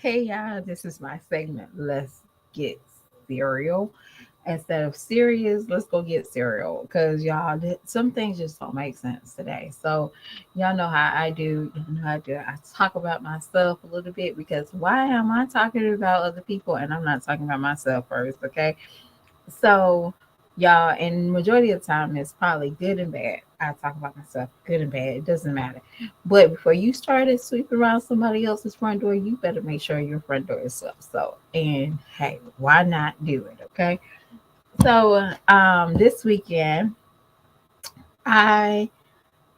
Hey y'all, this is my segment. Let's get cereal. Instead of serious, let's go get cereal. Because y'all, some things just don't make sense today. So, y'all know how I do. You know how I do. I talk about myself a little bit because why am I talking about other people and I'm not talking about myself first? Okay. So, y'all, and majority of the time, it's probably good and bad. I talk about myself, good and bad. It doesn't matter. But before you started sweeping around somebody else's front door, you better make sure your front door is swept. So, and hey, why not do it? Okay. So, this weekend, I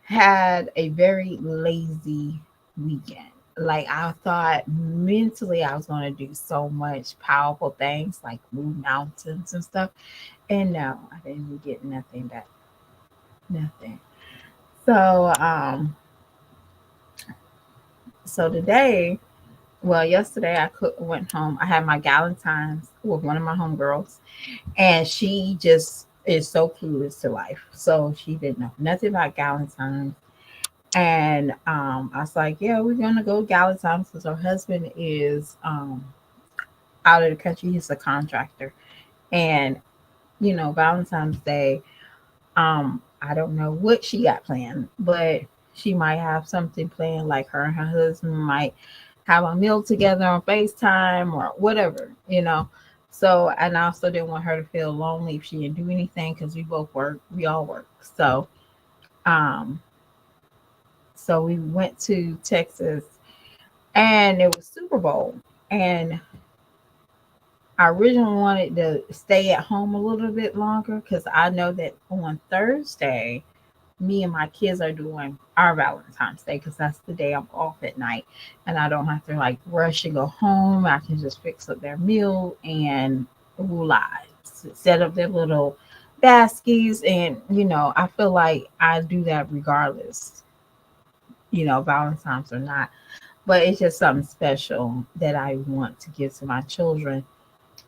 had a very lazy weekend. Like I thought mentally I was going to do so much powerful things like move mountains and stuff. And no, I didn't get nothing back. Nothing. So so today, well, yesterday went home. I had my Galentine's with one of my homegirls, and she just is so clueless to life. So she didn't know nothing about Galentine's. And I was like, yeah, we're gonna go Galentine's because her husband is out of the country. He's a contractor, and Valentine's Day. I don't know what she got planned, but she might have something planned, like her and her husband might have a meal together on FaceTime or whatever. So, and I also didn't want her to feel lonely if she didn't do anything because we both work, we all work. Um, so we went to Texas and it was Super Bowl. And I originally wanted to stay at home a little bit longer because I know that on Thursday, me and my kids are doing our Valentine's Day because that's the day I'm off at night, and I don't have to like rush and go home. I can just fix up their meal and voila, set up their little baskets, and I feel like I do that regardless, Valentine's or not. But it's just something special that I want to give to my children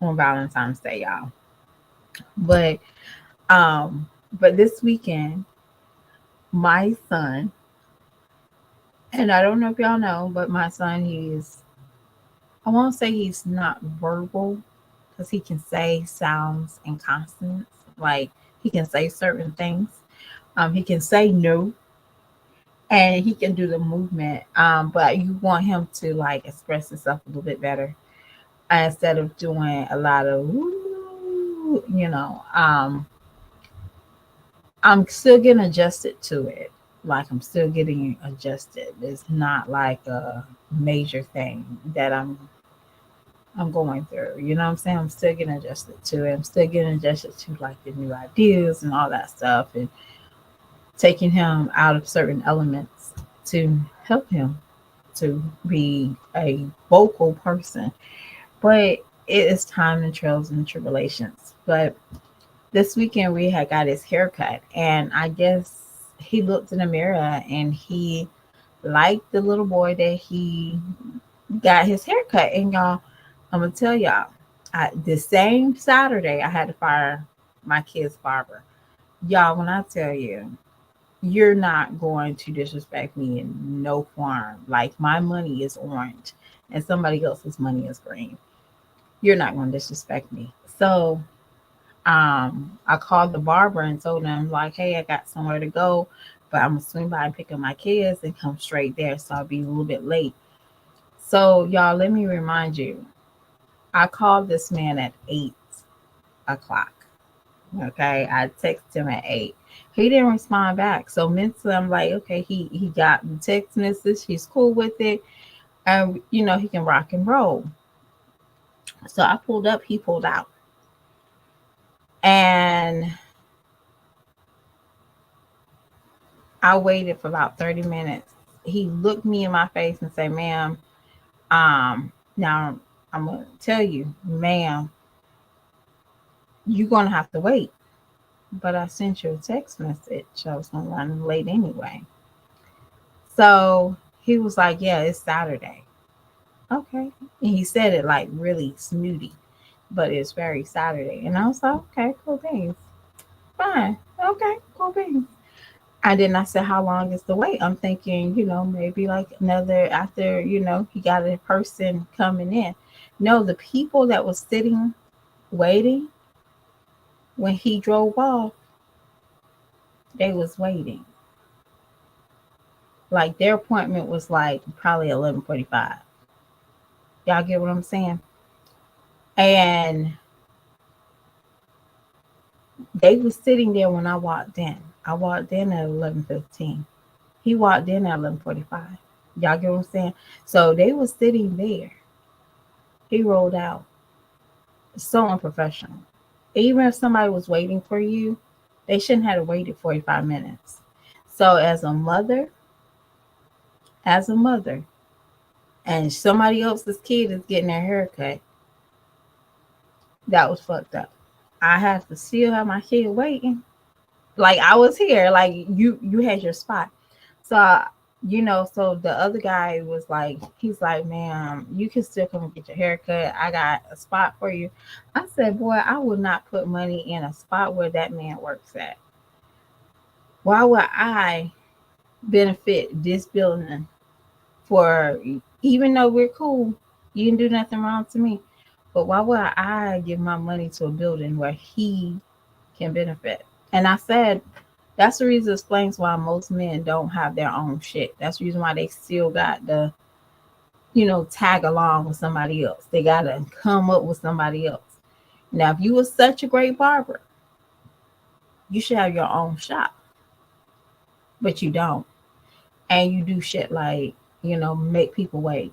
on Valentine's Day, y'all. But um, but this weekend, my son, and I don't know if y'all know, but my son, I won't say he's not verbal because he can say sounds and consonants. Like he can say certain things. He can say no and he can do the movement. But you want him to like express himself a little bit better instead of doing a lot of, I'm still getting adjusted to it. Like I'm still getting adjusted. It's not like a major thing that I'm going through. You know what I'm saying? I'm still getting adjusted to it. I'm still getting adjusted to like the new ideas and all that stuff and taking him out of certain elements to help him to be a vocal person. But it is time and trails and tribulations. But this weekend we had got his haircut, and I guess he looked in the mirror and he liked the little boy that he got his haircut. And y'all, I'm gonna tell y'all, the same Saturday I had to fire my kid's barber. Y'all, when I tell you, you're not going to disrespect me in no form. Like my money is orange and somebody else's money is green. You're not going to disrespect me. So I called the barber and told him like, hey, I got somewhere to go, but I'm gonna swing by and pick up my kids and come straight there, so I'll be a little bit late. So y'all, let me remind you, I called this man at 8 o'clock. Okay, I texted him at 8. He didn't respond back. So mentally, I'm like, okay, he got the text message. He's cool with it, and he can rock and roll. So I pulled up. He pulled out, and I waited for about 30 minutes. He looked me in my face and said, "Ma'am, now I'm gonna tell you, ma'am, you're gonna have to wait." But I sent you a text message. I was gonna run late anyway. So he was like, "Yeah, it's Saturday." Okay. And he said it like really snooty, but it's very Saturday. And I was like, okay, cool beans. Fine. Okay, cool beans. And then I said, how long is the wait? I'm thinking, maybe like another after, he got a person coming in. No, the people that was sitting waiting when he drove off, they was waiting. Like their appointment was like probably 11:45. Y'all get what I'm saying? And they was sitting there when I walked in. I walked in at 11:15. He walked in at 11:45. Y'all get what I'm saying? So they was sitting there. He rolled out. So unprofessional. Even if somebody was waiting for you, they shouldn't have to wait 45 minutes. So as a mother, and somebody else's kid is getting their haircut, that was fucked up. I have to still have my kid waiting. Like I was here, like you had your spot. So so the other guy was like, he's like, "Ma'am, you can still come and get your haircut. I got a spot for you." I said, "Boy, I would not put money in a spot where that man works at. Why would I benefit this building for, even though we're cool, you didn't do nothing wrong to me, but why would I give my money to a building where he can benefit?" And I said, that's the reason, explains why most men don't have their own shit. That's the reason why they still got the, tag along with somebody else. They got to come up with somebody else. Now, if you were such a great barber, you should have your own shop, but you don't. And you do shit like, make people wait,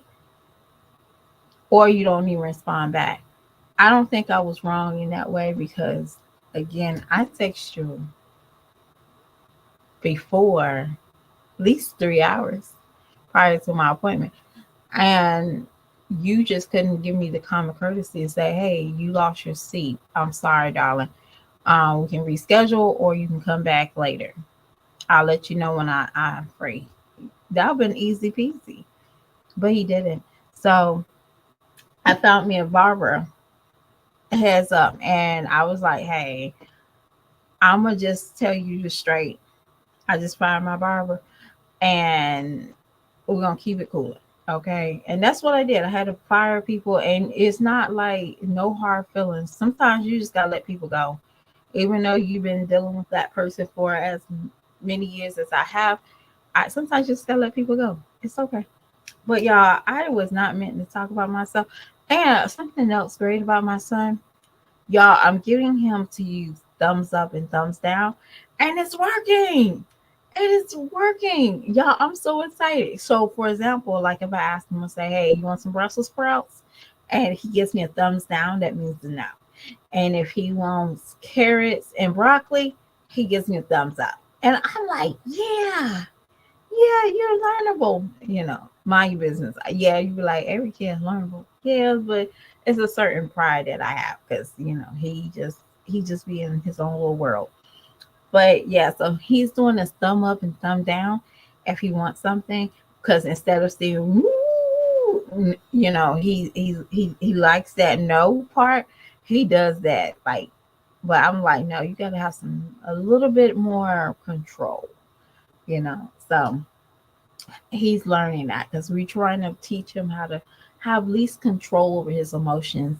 or you don't even respond back. I don't think I was wrong in that way because, again, I text you before at least 3 hours prior to my appointment. And you just couldn't give me the common courtesy and say, "Hey, you lost your seat. I'm sorry, darling. We can reschedule or you can come back later. I'll let you know when I'm free." That would have been easy peasy. But he didn't. So I found me a barber, heads up, and I was like, "Hey, I'm going to just tell you the straight. I just fired my barber and we're going to keep it cool." Okay. And that's what I did. I had to fire people, and it's not like no hard feelings. Sometimes you just got to let people go. Even though you've been dealing with that person for as many years as I have, I sometimes you just got to let people go. It's okay. But y'all, I was not meant to talk about myself. And something else great about my son, y'all, I'm giving him to use thumbs up and thumbs down, and it's working. It is working. Y'all, I'm so excited. So, for example, like if I ask him to say, "Hey, you want some Brussels sprouts?" And he gives me a thumbs down, that means no. And if he wants carrots and broccoli, he gives me a thumbs up. And I'm like, yeah, yeah, you're learnable. Mind your business. Yeah, you be like, every kid is learnable. Yeah, but it's a certain pride that I have because he just be in his own little world. But yeah, so he's doing this thumb up and thumb down if he wants something. Because instead of saying woo, he likes that no part. He does that like, but I'm like, no, you gotta have a little bit more control. So he's learning that because we're trying to teach him how to have least control over his emotions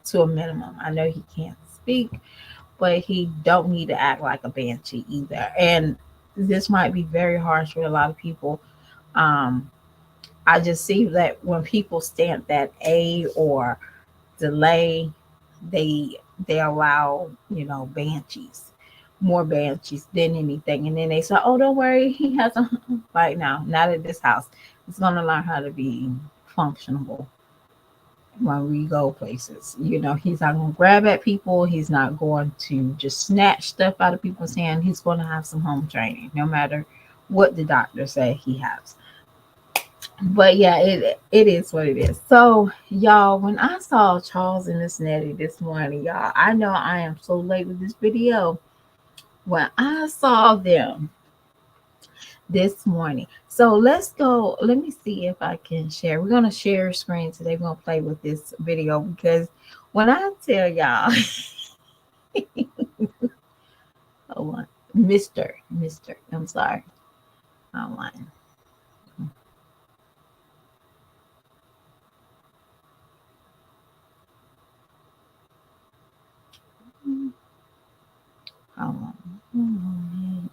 to a minimum. I know he can't speak, but he don't need to act like a banshee either. And this might be very harsh for a lot of people. Um, I just see that when people stamp that A or delay, they they allow banshees, more banshees than anything, and then they say, "Oh, don't worry, he has a." Like, now, not at this house. It's gonna learn how to be functional when we go places. He's not going to grab at people. He's not going to just snatch stuff out of people's hand. He's going to have some home training, no matter what the doctor say he has. But yeah, it is what it is. So y'all, when I saw Charles and Miss Nettie this morning, y'all, I know I am so late with this video. When I saw them this morning. So let's go. Let me see if I can share. We're going to share screen today. We're going to play with this video because when I tell y'all, hold on. Mister. I'm sorry. Online. Online.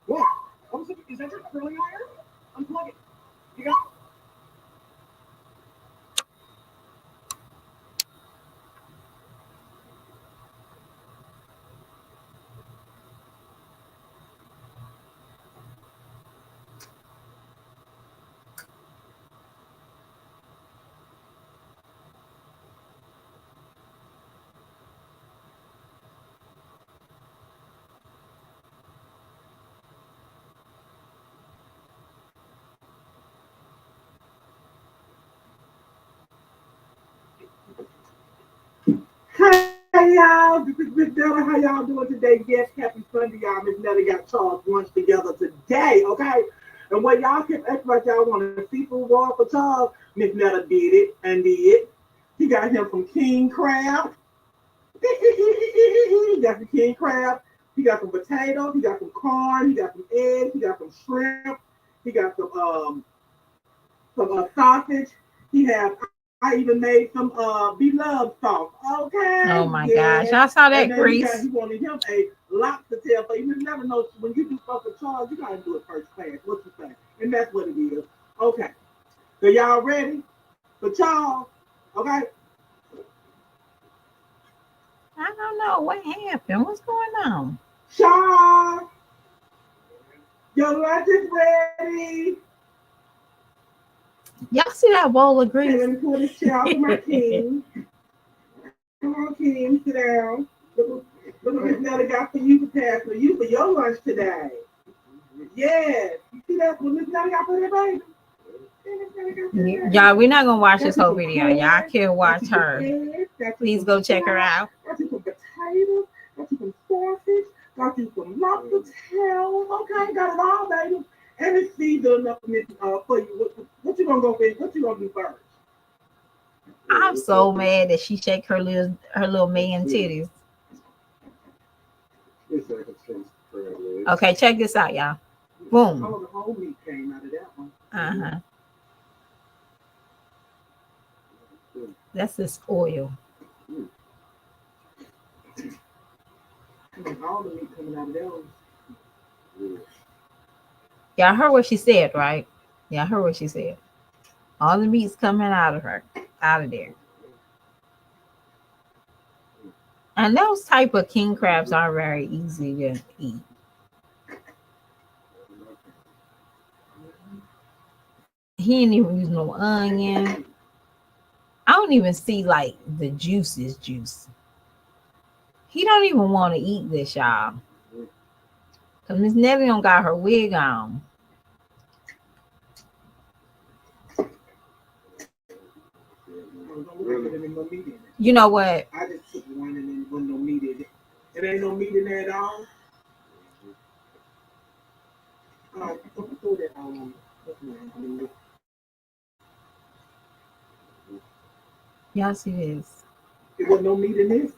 What? Is that your curling iron? Unplug it. You got. Hey y'all, this is Miss Netta. How y'all doing today? Yes, happy Sunday, y'all. Miss Netta got Charles lunch together today, okay? And what y'all kept acting like y'all want a seafood roll for Charles, Miss Netta did it and did. He got him some king crab. He got some king crab. He got some potatoes. He got some corn. He got some eggs. He got some shrimp. He got some sausage. He has. I even made some beloved sauce. Oh Okay, my gosh. yes. I saw And that then grease. he wanted him a lobster tail. So you never know when you do stuff for Charles, you gotta do it first class. What you say? And that's what it is. Okay. So y'all ready for Charles? Okay. I don't know what happened. What's going on? Charles, your lunch is ready. Y'all see that bowl of Okay, grease? let me pull this chair out for my king. Come on, King, sit down. Look what Miss Nelly got for you to pass for you for your lunch today. Yes. You see that what Miss Nelly got for that baby? Y'all, we're not gonna watch Got this you whole some video. Y'all corn, can got watch you some her. eggs, got you Please some go check her shrimp, out. got you some potatoes, got you some sausage, got you some lobster tails. Okay, got it all, baby. And it's seasoned enough for you. What you gonna go for? What you gonna do first? I'm so mad that she shake her little man titties. Okay, check this out, y'all. Boom. Oh, the whole meat came out of that one. Uh-huh. That's this oil. All the meat coming out of those. Y'all heard what she said, right? Y'all heard what she said. All the meat's coming out of her, out of there. And those type of king crabs are very easy to eat. He ain't even use no onion. I don't even see like the juice. He don't even want to eat this, y'all. Cause Miss Nelly don't got her wig on. You know what? I just took one and then wasn't no meat in it. It ain't no meat in there at all. Throw that Y'all see this? it wasn't no meat in this.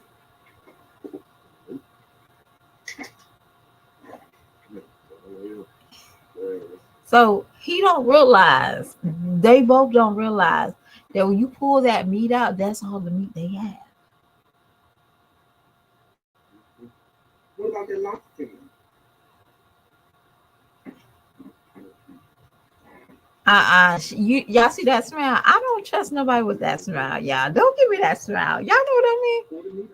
So he don't realize, they both don't realize that when you pull that meat out, that's all the meat they have. What about that lobster? Y'all see that smile? I don't trust nobody with that smile, y'all. Don't give me that smile. Y'all know what I mean?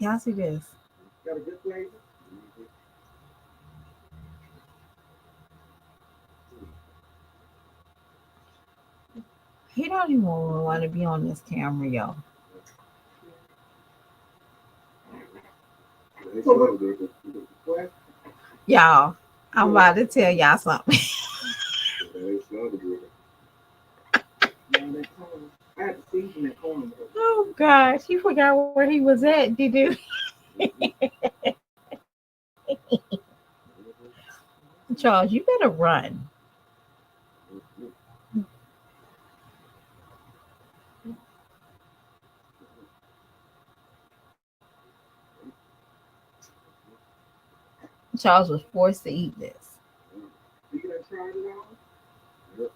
Y'all see this? Got a good flavor. He don't even want to be on this camera, y'all. Y'all, I'm about to tell y'all something. I had to season that corn gosh, you forgot where he was at, did you? Charles, you better run. Charles was forced to eat this. You done tried it out? Yep.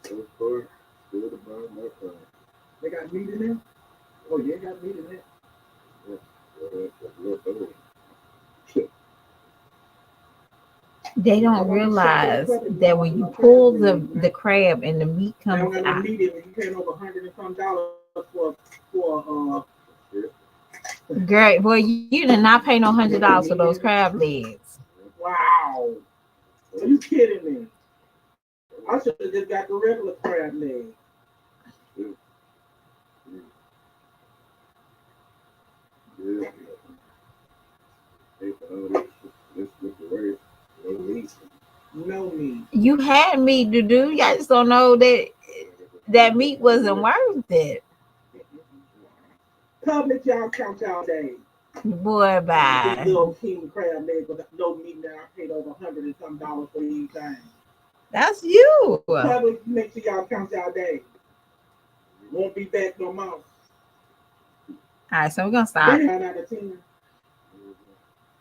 So far, still about my time. They got meat in there? Oh, yeah, got meat in there. Yeah. That's a little better. They I don't want to shop for the realize puppet. that when you pull the crab and the meat They don't comes got no out, meat in it. You paying over $100 for Yeah. great. Well, you did not pay no $100 for those crab legs. wow. Are you kidding me? I should have just got the regular crab leg. Yeah. Yeah. Hey, this with the way, no meat. No meat. You had meat to do. Y'all just don't know that that meat wasn't worth it. Public, y'all count y'all days. Boy, With this bye. little king crab leg with no meat now. I paid over 100 and some dollars for these things. That's you. All Public, make sure y'all count y'all days. Won't be back no more. right, so we're gonna They stop. 9 out of 10.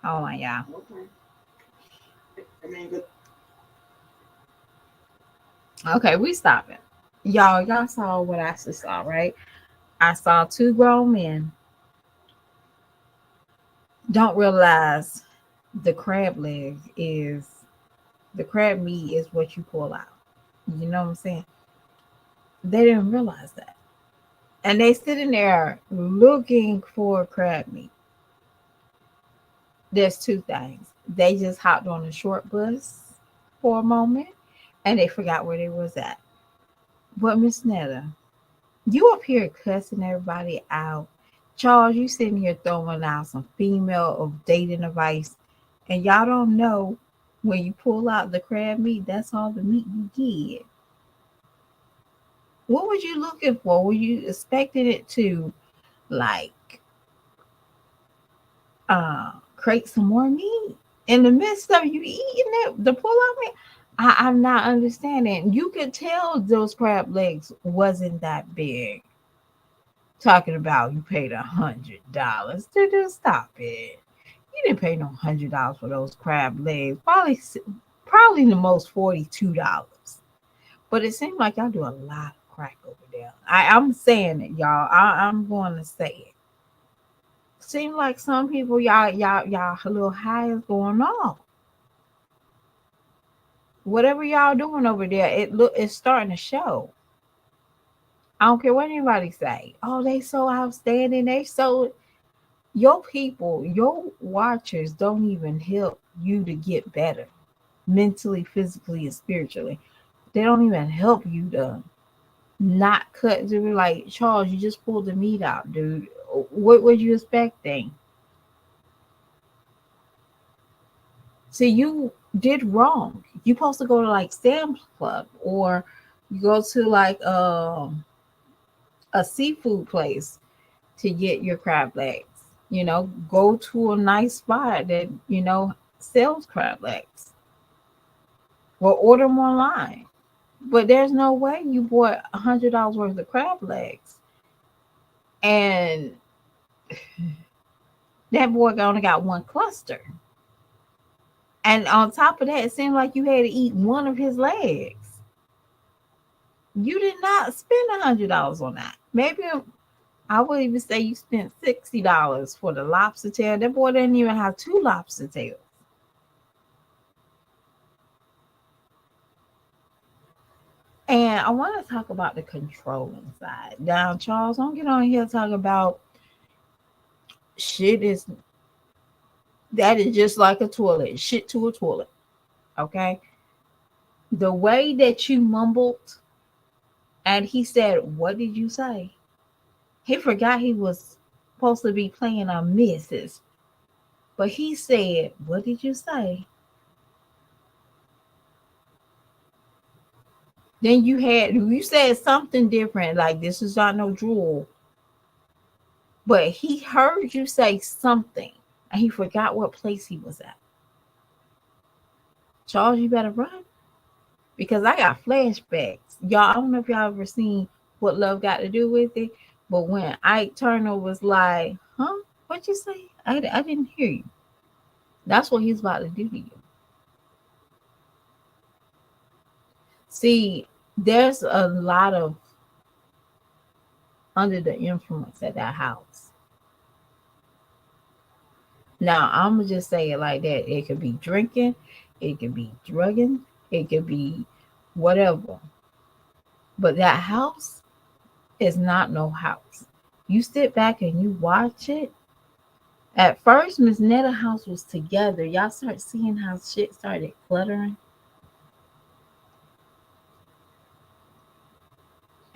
Hold on, y'all. Okay. I mean, but Okay, we stopping. Y'all saw what I just saw, right? I saw two grown men don't realize the crab leg is the crab meat is what you pull out. You know what I'm saying? They didn't realize that. And they sitting there looking for crab meat. There's two things. They just hopped on a short bus for a moment and they forgot where they was at. But Miss Netta, you up here cussing everybody out. Charles, you sitting here throwing out some female of dating advice, and y'all don't know when you pull out the crab meat, that's all the meat you get. What was you looking for? Were you expecting it to like create some more meat in the midst of you eating it, the pull out meat? I'm not understanding. You could tell those crab legs wasn't that big. Talking about you paid $100. Dude, stop it. You didn't pay no $100 for those crab legs. Probably the most $42. But it seemed like y'all do a lot of crack over there. I'm saying it, y'all. I'm going to say it. Seems like some people y'all a little high is going on. Whatever y'all doing over there, it's starting to show. I don't care what anybody say. Oh, they so outstanding. They so your people, your watchers don't even help you to get better mentally, physically, and spiritually. They don't even help you to not cut. To be like, Charles, you just pulled the meat out, dude. What were you expecting? See, you did wrong. You supposed to go to like Sam's Club or you go to like a seafood place to get your crab legs. Go to a nice spot that sells crab legs or order them online. But there's no way you bought $100 worth of crab legs and that boy only got one cluster. And on top of that, it seemed like you had to eat one of his legs. You did not spend $100 on that. Maybe I would even say you spent $60 for the lobster tail. That boy didn't even have two lobster tails. And I want to talk about the controlling side. Now, Charles, don't get on here talking about shit is that is just like a toilet. Shit to a toilet. Okay. The way that you mumbled and he said, "What did you say?" He forgot he was supposed to be playing a missus. But he said, "What did you say?" Then you said something different, like this is not no drool. But he heard you say something and he forgot what place he was at. Charles, you better run because I got flashbacks. Y'all, I don't know if y'all ever seen What Love Got to Do with It, but when Ike Turner was like, huh? What'd you say? I didn't hear you. That's what he's about to do to you. See, there's a lot of under the influence at that house. Now, I'm going to just say it like that. It could be drinking, it could be drugging, it could be whatever. But that house is not no house. You sit back and you watch it. At first, Miss Netta house was together. Y'all start seeing how shit started cluttering.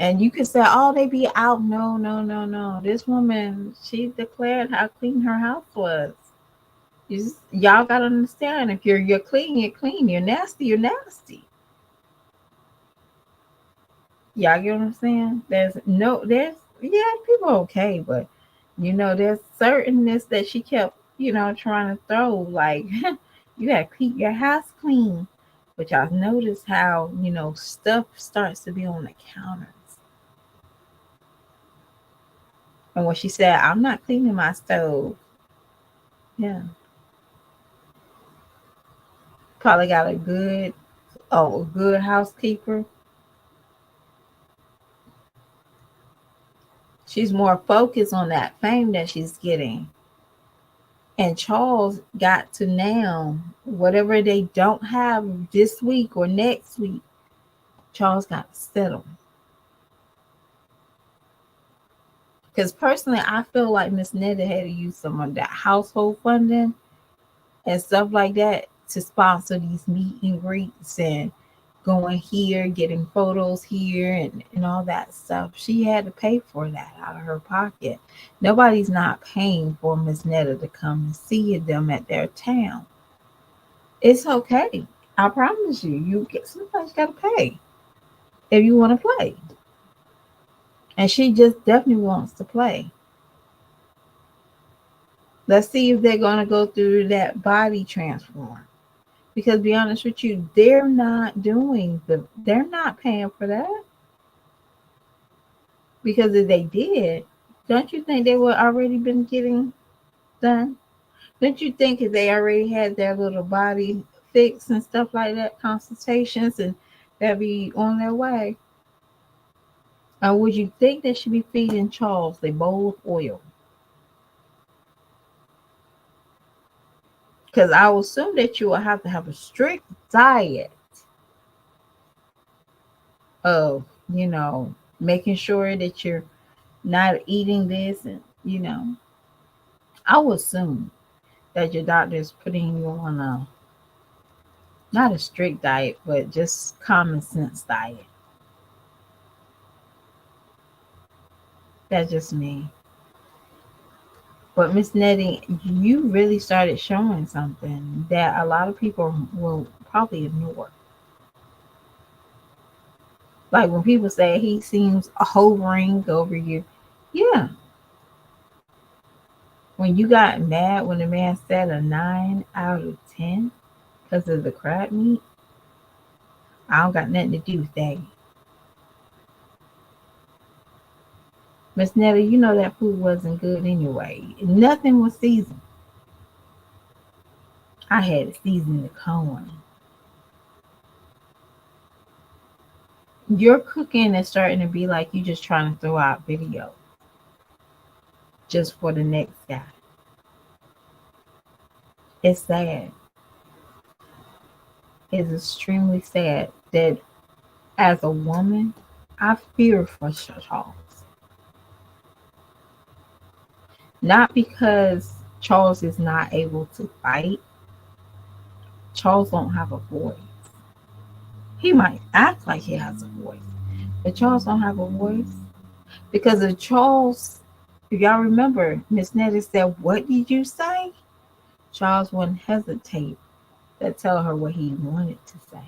And you can say, oh, they be out. No, no, no, no. This woman, she declared how clean her house was. Y'all gotta understand, if you're clean, you're clean. You're nasty, you're nasty. Y'all get what I'm saying? There's yeah, people are okay, but there's certainness that she kept, trying to throw. Like you gotta keep your house clean. But y'all notice how, stuff starts to be on the counters. And when she said, I'm not cleaning my stove, yeah, probably got a good housekeeper. She's more focused on that fame that she's getting. And Charles got to now, whatever they don't have this week or next week, Charles got to settle. Because personally, I feel like Miss Netta had to use some of that household funding and stuff like that to sponsor these meet and greets and going here, getting photos here, and all that stuff. She had to pay for that out of her pocket. Nobody's not paying for Miss Netta to come and see them at their town. It's okay. I promise you, sometimes you gotta pay if you want to play. And she just definitely wants to play. Let's see if they're gonna go through that body transform. Because be honest with you, they're not paying for that. Because if they did, don't you think they would already been getting done? Don't you think if they already had their little body fixed and stuff like that, consultations, and they'll be on their way? Or would you think they should be feeding Charles a bowl of oil? Because I will assume that you will have to have a strict diet of, making sure that you're not eating this. And, I will assume that your doctor is putting you on not a strict diet, but just common sense diet. That's just me. But Miss Nettie, you really started showing something that a lot of people will probably ignore. Like when people say he seems hovering over you. Yeah. When you got mad when the man said a 9 out of 10 because of the crab meat, I don't got nothing to do with that. Miss Nettie, you know that food wasn't good anyway. Nothing was seasoned. I had to season the corn. Your cooking is starting to be like you just trying to throw out video just for the next guy. It's sad. It's extremely sad that as a woman, I fear for Charles. Not because Charles is not able to fight. Charles don't have a voice. He might act like he has a voice, but Charles don't have a voice. Because if y'all remember, Miss Nettie said, what did you say? Charles wouldn't hesitate to tell her what he wanted to say.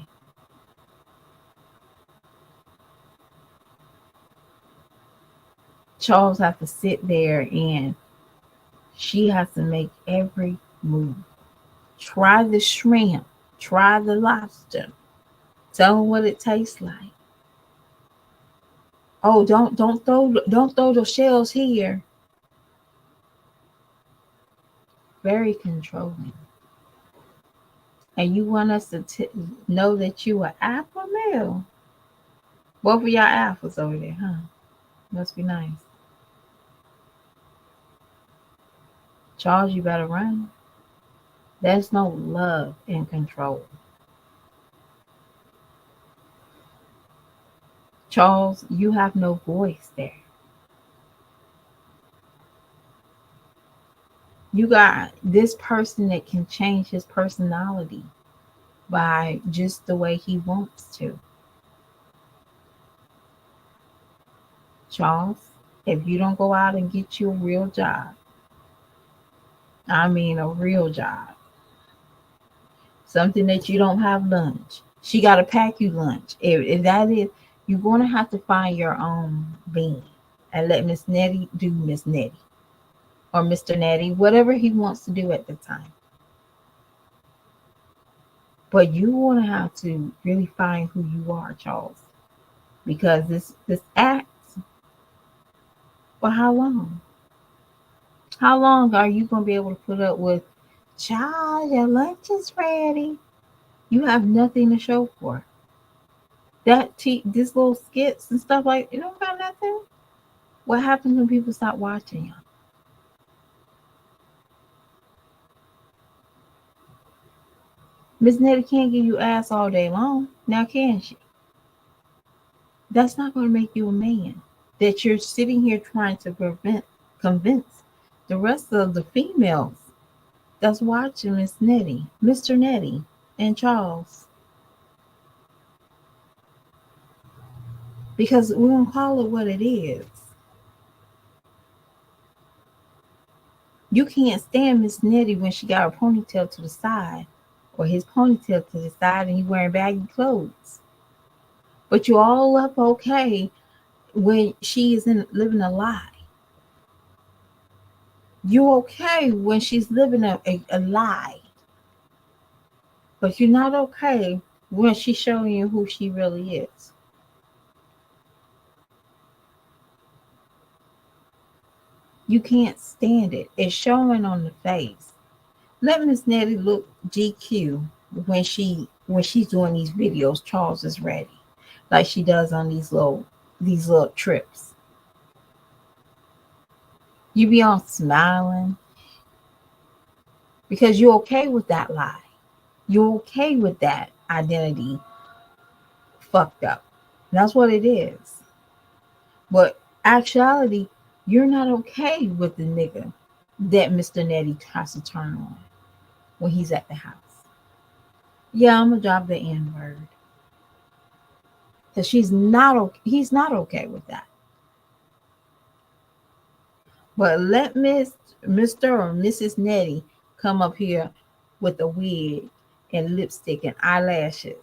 Charles has to sit there and she has to make every move. Try the shrimp, try the lobster. Tell them what it tastes like. Oh, don't throw the shells here. Very controlling. And you want us to know that you are alpha male. Both of y'all alphas over there, huh? Must be nice. Charles, you better run. There's no love in control. Charles, you have no voice there. You got this person that can change his personality by just the way he wants to. Charles, if you don't go out and get you a real job, I mean a real job, something that you don't have lunch, she got to pack you lunch. If that is, you're going to have to find your own being and let Miss Nettie do Miss Nettie or Mr. Nettie, whatever he wants to do at the time. But you want to have to really find who you are, Charles, because this act, for how long? How long are you going to be able to put up with, child, your lunch is ready? You have nothing to show for it. This little skits and stuff like, you don't got nothing. What happens when people stop watching you? Miss Nettie can't give you ass all day long. Now can she? That's not going to make you a man. That you're sitting here trying to convince the rest of the females that's watching Miss Nettie, Mr. Nettie, and Charles. Because we don't call it what it is. You can't stand Miss Nettie when she got her ponytail to the side or his ponytail to the side and he wearing baggy clothes. But you're all up okay when she is living a lie. You're okay when she's living a lie. But you're not okay when she's showing you who she really is. You can't stand it. It's showing on the face. Let Miss Nettie look GQ when she's doing these videos. Charles is ready, like she does on these little trips. You be on smiling because you're okay with that lie. You're okay with that identity fucked up. That's what it is. But actuality, you're not okay with the nigga that Mr. Nettie has to turn on when he's at the house. Yeah, I'm gonna drop the N word. Because he's not okay with that. But let Mr. or Mrs. Nettie come up here with a wig and lipstick and eyelashes.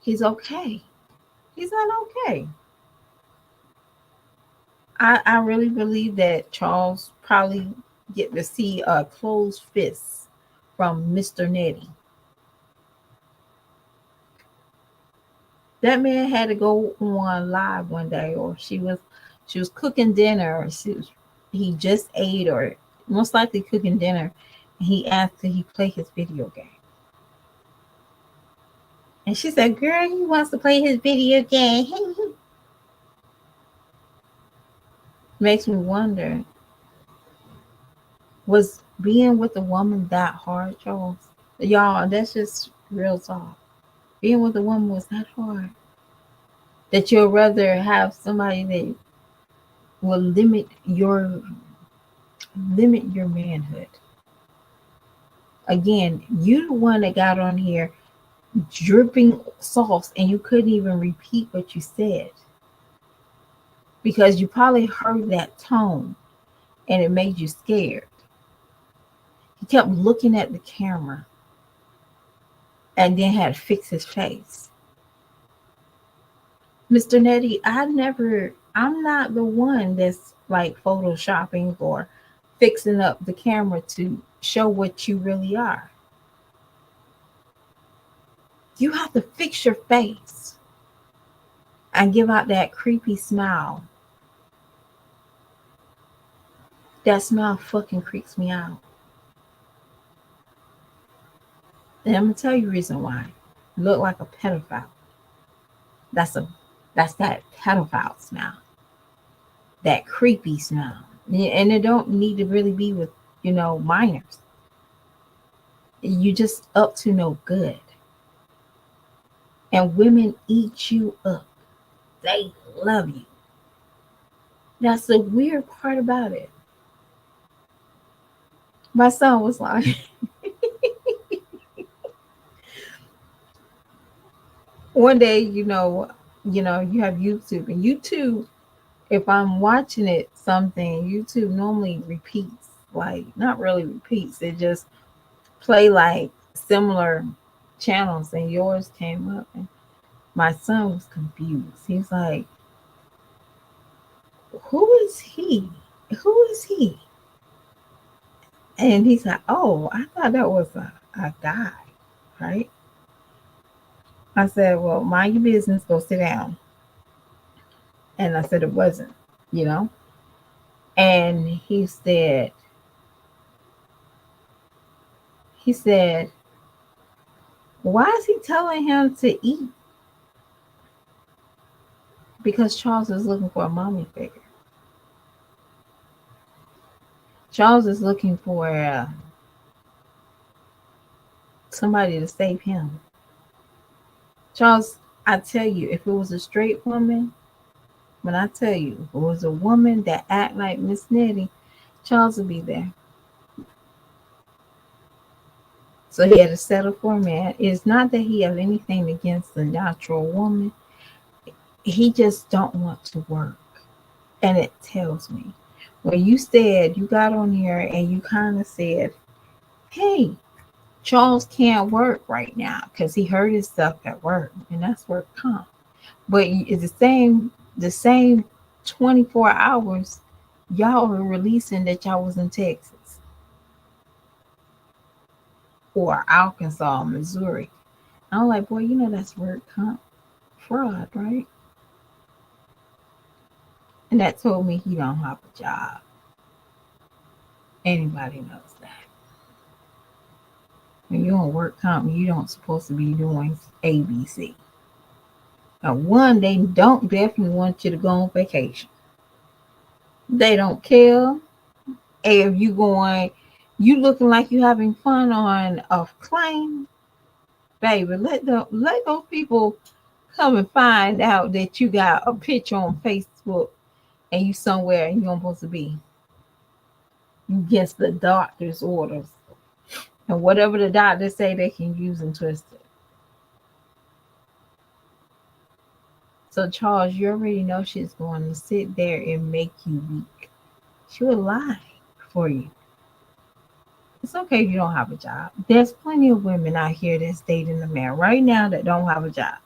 He's okay. He's not okay. I really believe that Charles probably get to see a closed fist from Mr. Nettie. That man had to go on live one day, or she was cooking dinner, or he just ate, or most likely cooking dinner, and he asked could he play his video game. And she said, "Girl, he wants to play his video game." Makes me wonder, was being with a woman that hard, Charles? Y'all, that's just real talk. Being with a woman was that hard. That you'll rather have somebody that will limit your manhood. Again, you the one that got on here dripping sauce and you couldn't even repeat what you said because you probably heard that tone and it made you scared. He kept looking at the camera and then had to fix his face. Mr. Nettie, I'm not the one that's like photoshopping or fixing up the camera to show what you really are. You have to fix your face and give out that creepy smile. That smile fucking creeps me out. And I'm gonna tell you the reason why. You look like a pedophile. That's a that's that pedophile smile. That creepy smile. Yeah, and it don't need to really be with, minors. You just up to no good. And women eat you up. They love you. That's the weird part about it. My son was like, one day, you have YouTube, and YouTube, if I'm watching it, something, YouTube normally repeats, like not really repeats, it just play like similar channels, and yours came up, and my son was confused. He's like, who is he? Who is he? And he's like, oh, I thought that was a guy, right? I said, well, mind your business, go sit down. And I said, it wasn't, you know? And he said, why is he telling him to eat? Because Charles is looking for a mommy figure. Charles is looking for somebody to save him. Charles, I tell you, if it was a straight woman, when I tell you, if it was a woman that act like Miss Nettie, Charles would be there. So he had to settle for a man. It's not that he have anything against the natural woman. He just don't want to work. And it tells me. When you got on here and you kind of said, hey, Charles can't work right now because he hurt himself at work. And that's work comp. But it's the same 24 hours y'all were releasing that y'all was in Texas or Arkansas, Missouri. I'm like, boy, that's work comp fraud, right? And that told me he don't have a job. Anybody knows that. When you're on work comp, you don't supposed to be doing ABC. Now, one, they don't definitely want you to go on vacation. They don't care if you looking like you having fun on a plane, baby. Let those people come and find out that you got a picture on Facebook and you somewhere and you don't supposed to be. You against the doctor's orders. And whatever the doctors say, they can use and twist it. So Charles, you already know she's going to sit there and make you weak. She will lie for you. It's okay if you don't have a job. There's plenty of women out here that's dating a man right now that don't have a job.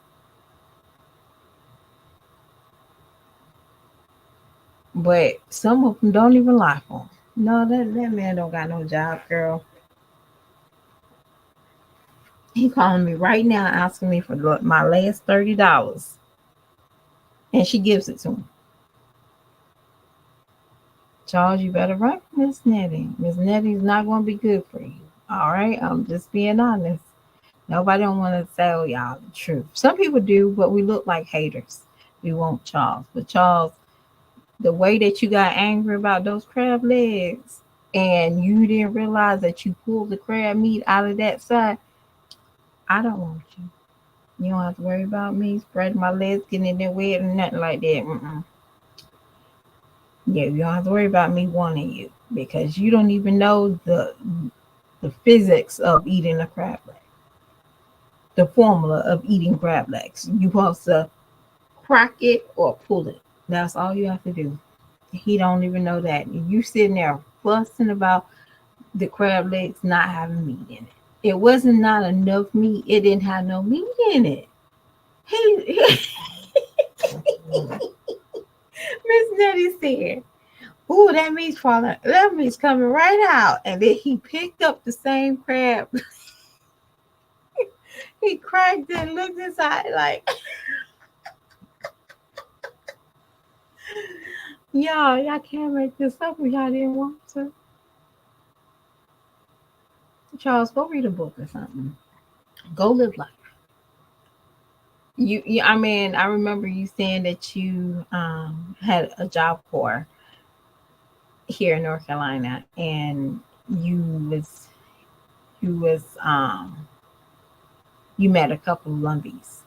But some of them don't even lie for him. No, that man don't got no job, girl. He calling me right now asking me for my last $30. And she gives it to him. Charles, you better run Miss Nettie. Miss Nettie's not going to be good for you. All right? I'm just being honest. Nobody don't want to tell y'all the truth. Some people do, but we look like haters. We want Charles. But Charles, the way that you got angry about those crab legs and you didn't realize that you pulled the crab meat out of that side, I don't want you. You don't have to worry about me spreading my legs, getting in there wet and nothing like that. Yeah, you don't have to worry about me wanting you because you don't even know the physics of eating a crab leg, the formula of eating crab legs. You supposed to crack it or pull it. That's all you have to do. He don't even know that. You sitting there fussing about the crab legs not having meat in it. It wasn't not enough meat. It didn't have no meat in it. He Miss Nettie said, "Ooh, that meat's falling. That meat's coming right out." And then he picked up the same crab. He cracked it and looked inside like, y'all can't make this up if y'all didn't want to. Charles, go read a book or something. Go live life. I mean, I remember you saying that you had a job corps here in North Carolina, and you was you was you met a couple of lumbies.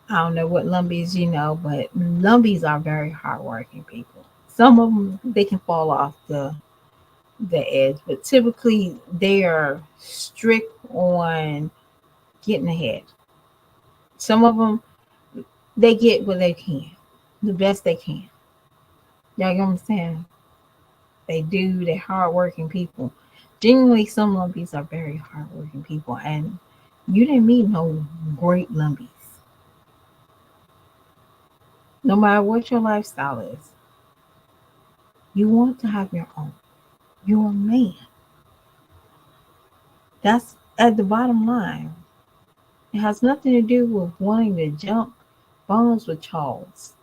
I don't know what lumbies you know, but lumbies are very hardworking people. Some of them they can fall off the edge, but typically they are strict on getting ahead. Some of them they get what they can, the best they can. Y'all get what I'm saying? They do. They're hardworking people. Genuinely, some lumbies are very hardworking people, and you didn't meet no great lumbies. No matter what your lifestyle is, you want to have your own. You're a man. That's at the bottom line. It has nothing to do with wanting to jump bones with Charles.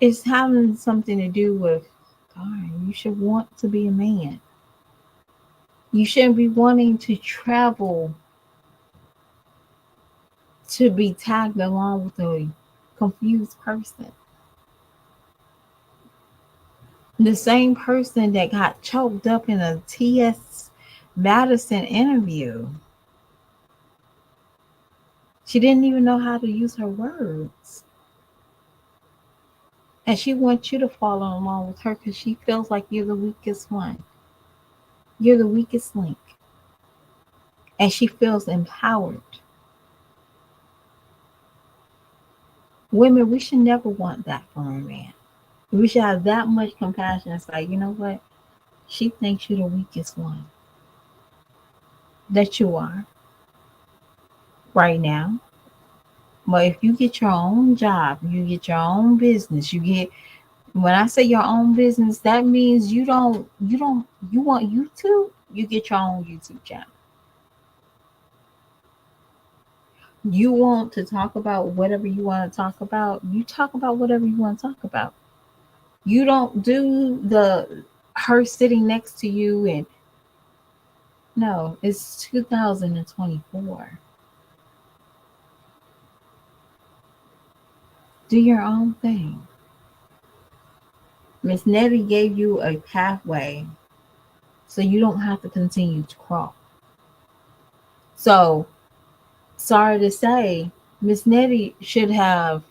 It's having something to do with, God, you should want to be a man. You shouldn't be wanting to travel to be tagged along with a confused person. The same person that got choked up in a T.S. Madison interview. She didn't even know how to use her words. And she wants you to follow along with her because she feels like you're the weakest one. You're the weakest link. And she feels empowered. Women, we should never want that from a man. We should have that much compassion. It's like, you know what? She thinks you're the weakest one. That you are right now. But if you get your own job, you get your own business, you get, when I say your own business, that means you want YouTube, you get your own YouTube channel. You want to talk about whatever you want to talk about, you talk about whatever you want to talk about. You don't do the her sitting next to you and no, it's 2024. Do your own thing. Miss Nettie gave you a pathway so you don't have to continue to crawl. So, sorry to say, Miss Nettie should have,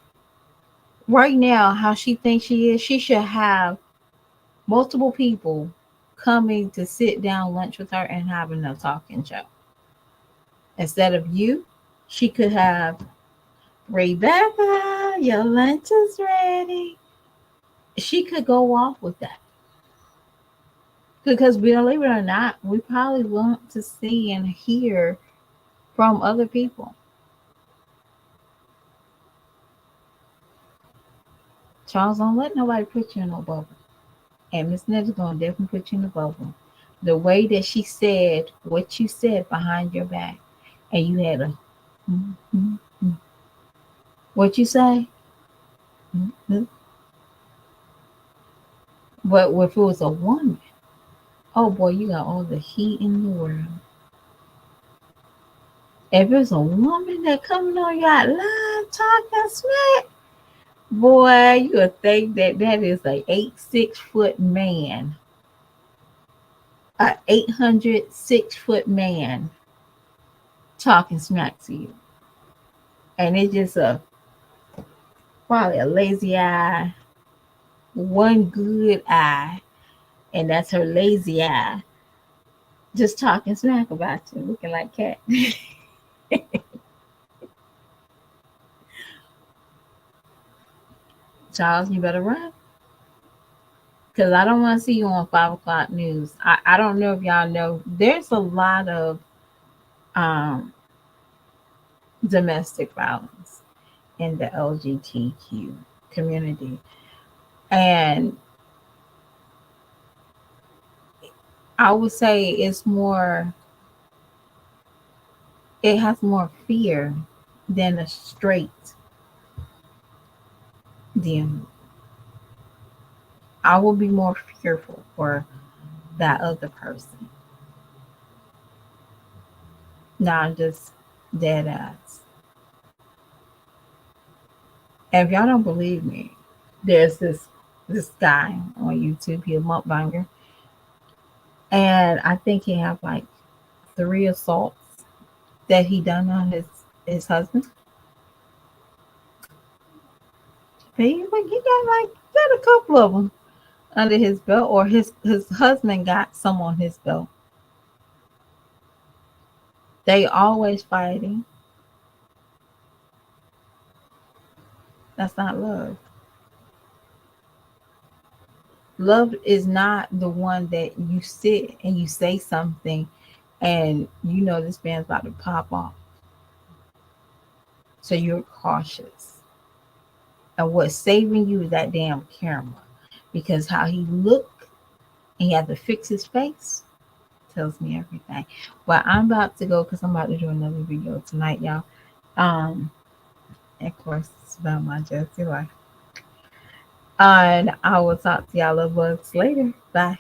right now, how she thinks she is, she should have multiple people coming to sit down lunch with her and having a talking show. Instead of you, she could have Rebecca, your lunch is ready. She could go off with that. Because believe it or not, we probably want to see and hear from other people. Charles, don't let nobody put you in no bubble. And Miss Netta's gonna definitely put you in a bubble. The way that she said what you said behind your back, and you had a what you say. But if it was a woman, oh boy, you got all the heat in the world. If it's a woman that coming on your live talking smack, boy, you would think that that is a 8'6" man, a 806 man talking smack to you, and it's just a probably a lazy eye, one good eye, and that's her lazy eye, just talking smack about you, looking like cat. Charles, you better run. Because I don't want to see you on 5 o'clock news. I don't know if y'all know, there's a lot of um, domestic violence in the LGBTQ community. And I would say it has more fear than a straight DM. I will be more fearful for that other person. Not just dead ass. And if y'all don't believe me, there's this guy on YouTube, he a mukbanger, and I think he have like 3 assaults that he done on his husband. But he got got a couple of them under his belt, or his husband got some on his belt. They always fighting. That's not love. Love is not the one that you sit and you say something and you know this man's about to pop off. So you're cautious. And what's saving you is that damn camera. Because how he looked and he had to fix his face tells me everything. But I'm about to go because I'm about to do another video tonight, y'all. Um, and of course, it's about my Jesse life. And I will talk to y'all little bugs later. Bye.